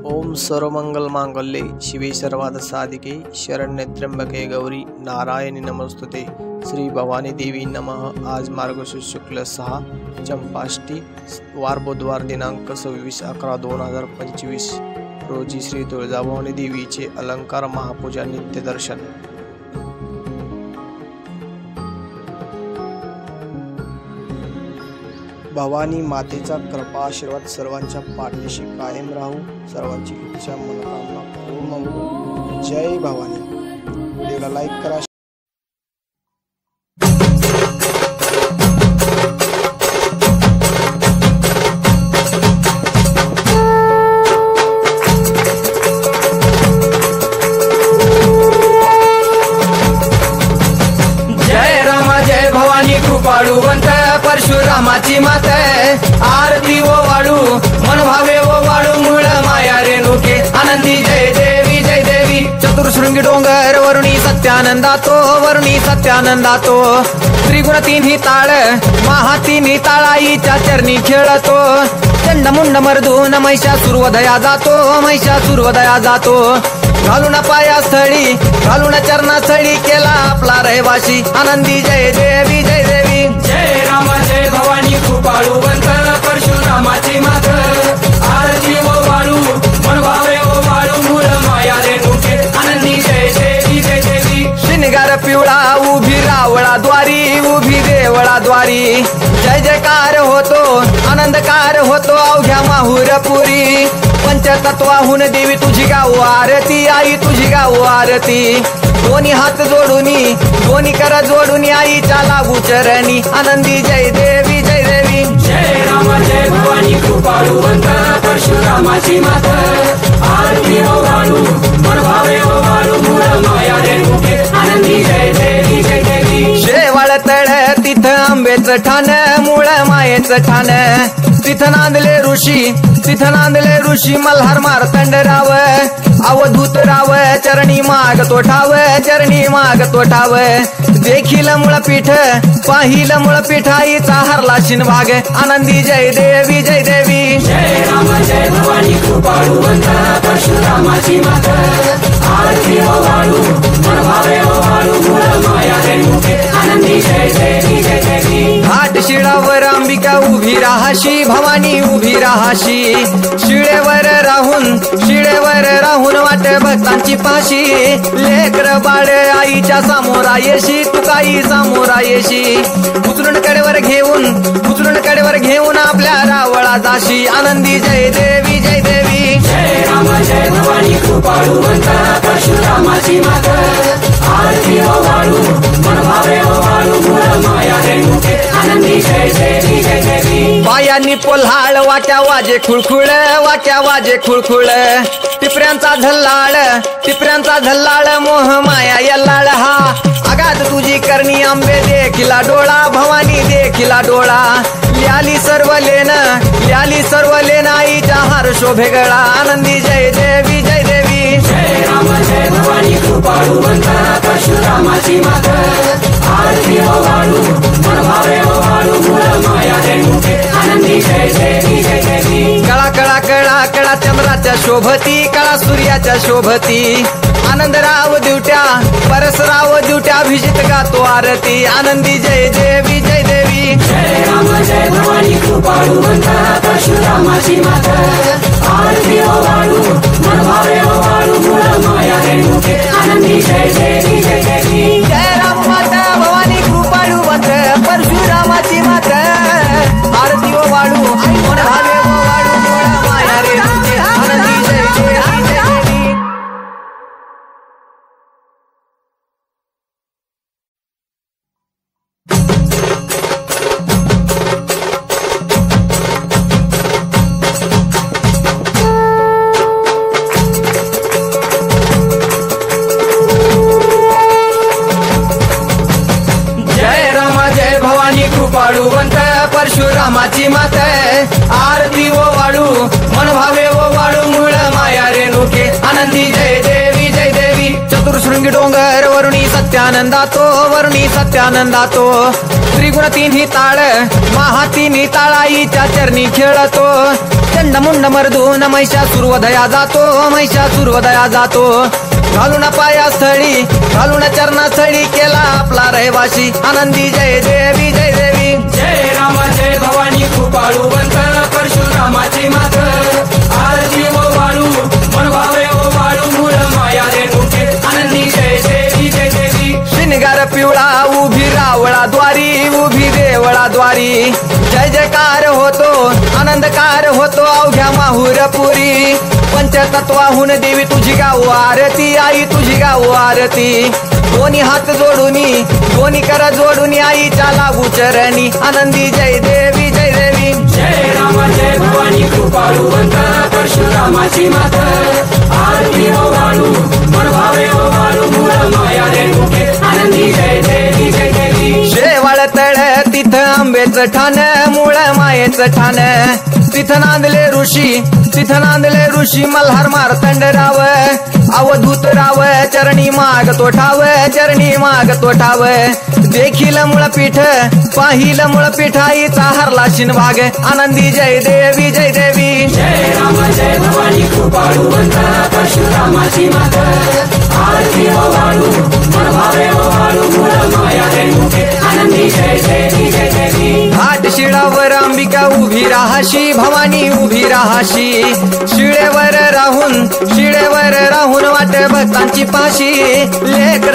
ओम सर्वमंगल मांगल्ये शिवे सर्वार्थ साधिके शरण्ये त्र्यंबके गौरी नारायणी नमस्तुते। श्री भवानी देवी नमः। आज मार्गशीर्ष शुक्ल 6 चंपाष्टमी वार बुधवार दिनांक 26/11/2025 रोजी श्री तुळजाभवानी देवीचे अलंकार महापूजा नित्य दर्शन। भवानी मातेचा कृपा आशीर्वाद सर्वांच्या पाठीशी कायम राहू, सर्वांची इच्छा मनोकामना पूर्ण हो। जय भवानी। व्हिडिओला लाईक करा। जय राम जय भवानी कृपाळुवंत परशुरामाची माता आरती ओ वाळू मन भावे ओ वाळू मूळ माया रेणुके आनंदी जय देवी चतुर्शृंगी डोंगर वरुणी सत्यानंदातो त्रिगुण तिन्ही ताळ महातिन्ही ताळाईच्या चरणी खेळतो चंडमुंड मर्दून महिषासुरवधया जातो घालून पायास्थळी घालून चरणास्थळी केला आपला रहिवासी आनंदी जय देवी जय राम जय भवानी कृपाळुवंत परशुरामाची मात आरती ओ वाळू मन भावे ओ वाळू मूळ माया रेणुके आनंदी जय देवी श्रीनिगार पिवळा उभी देवळाद्वारी जय जयकार होतो आनंदकार होतो अवघ्या माहुरपुरी पंचतत्वाहून देवी तुझी गाऊ आरती आई तुझी गाऊ आरती दोन्ही हात जोडूनी दोन्ही कर जोडूनी आईच्या लागू चरणी आनंदी जय देवी जय राम जय भवानी कृपाळुवंत परशुरामाची मात आरती ओ वाळू मन भावे ओ वाळू मूळ माया रेणुके आनंदी जय देवी शेवाळ तळ तिथं आंबेचं ठाण मूळ मायेचं ठाण तिथं नांदले ऋषी मल्हार मार्तंड राव अवधूत राव चरणी माग तो ठाव देखील मुळपीठ पाहिल मुळपीठ आईचा हरला शिनभाग आनंदी जय देवी जय राम जय भवानी कृपाळुवंत परशुरामाची मात आरती ओ वाळू मन भावे ओ वाळू मूळ माया रेणुके आनंदी जय देवी घाट शिळावर अंबिका उभी राहाशी भवानी उभी राहाशी शिळेवर राहून वाट भक्तांची पाशी लेकर बाळ आईच्या समोरा येशी तुकाई समोरा येशी उचलून कडेवर घेऊन आपल्या रावळा जाशी आनंदी जय देवी जय राम जय भवानी कृपाळुवंत परशुरामाची मात आरती ओ वाळू मन भावे ओ वाळू मूळ माया रेणुके आनंदी जय देवी पायांनी पोल्हाळ वाट्या वाजे खुळखुळ टिपऱ्यांचा झल्लाळ मोह माया यल्लाळ हा आगात तुझी करणी आंबे देखिला डोळा भवानी देखिला डोळा ल्याली सर्व लेन आईच्या हार शोभे गळा आनंदी जय देवी जय राम जय भवानी कृपाळुवंत परशुरामाची मात आरती ओ वाळू मन भावे ओ वाळू मूळ माया रेणुके आनंदी जय देवी कळा चंद्राच्या शोभती कळा सूर्याच्या शोभती आनंदराव दिवट्या परसराव दिवट्या अभिजित गातो आरती आनंदी जय देवी जय राम जय भवानी कृपाळुवंत परशुरामाची मात आरती ओ वाळू मन भावे ओ वाळू मूळ माया रेणुके आनंदी जय देवी जय राम माता भवानी कृपाळुवंत परशुरामाची मात आरती ओ वाळू मन भावे ओ वाळू मूळ माया रेणुके आनंदी जय देवी कृपाळुवंत परशुरामाची मात आरती ओ वाळू मन भावे ओ वाळू मूळ माया रेणुके आनंदी जय देवी चतुर्शृंगी डोंगर वरुणी सत्यानंदातो त्रिगुण तिन्ही ताळ महातिन्ही ताळाईच्या चरणी खेळतो चंड मुंड मर्दून महिषासुरवधया जातो, महिषासुरवधया जातो. घालून पायास्थळी, घालून चरणास्थळी केला आपला रहिवाशी. आनंदी जय देवी, जय देवी. जय राम जय भवानी कृपाळू वंत परशुरामाची मात. आरती ओ वाळू मन भावे ओ वाळू मूळ माया रेणुके. आनंदी जय देवी, जय देवी. शिनगार पिवळा उभी रावळा द्वारी, उभी देवळा द्वारी. जय जयकार होतो, आनंदकार होतो अवघ्या माहुरपुरी. पंचतत्वाहून देवी तुझी गाऊ आरती, आई तुझी गाऊ आरती. दोन्ही हात जोडूनी, दोन्ही कर जोडूनी आईच्या लागू चरणी. आनंदी जय देवी, जय देवी. जय राम जय भवानी कृपाळू वंत परशुरामाची मात. आरती ओ वाळू मन भावे ओ वाळू मूळ माया रेणुके. आनंदी जय देवी, जय देवी. शेवाळ तळ तिथं आंबेचं ठाण, मूळ मायेचं ठाण. तिथं नांदले ऋषी, तिथं नांदले ऋषी मल्हार मार्तंड राव. अवधूत राव चरणी माग तो ठाव, चरणी माग तो ठाव. देखील मुळपीठ, पाहिलं मुळपीठ आईचा हरला शिनभाग. आनंदी जय देवी, जय देवी. जय राम जय भवानी कृपाळू वंत परशुरामाची मात. आरती ओ वाळू मन भावे ओ वाळू मूळ माया रेणुके. आनंदी जय देवी, जय देवी. घाट शिळावर अंबिका उभी राहाशी, भवानी उभी राहाशी. शिळेवर राहून, शिळेवर राहून वाट भक्तांची पाशी. लेकर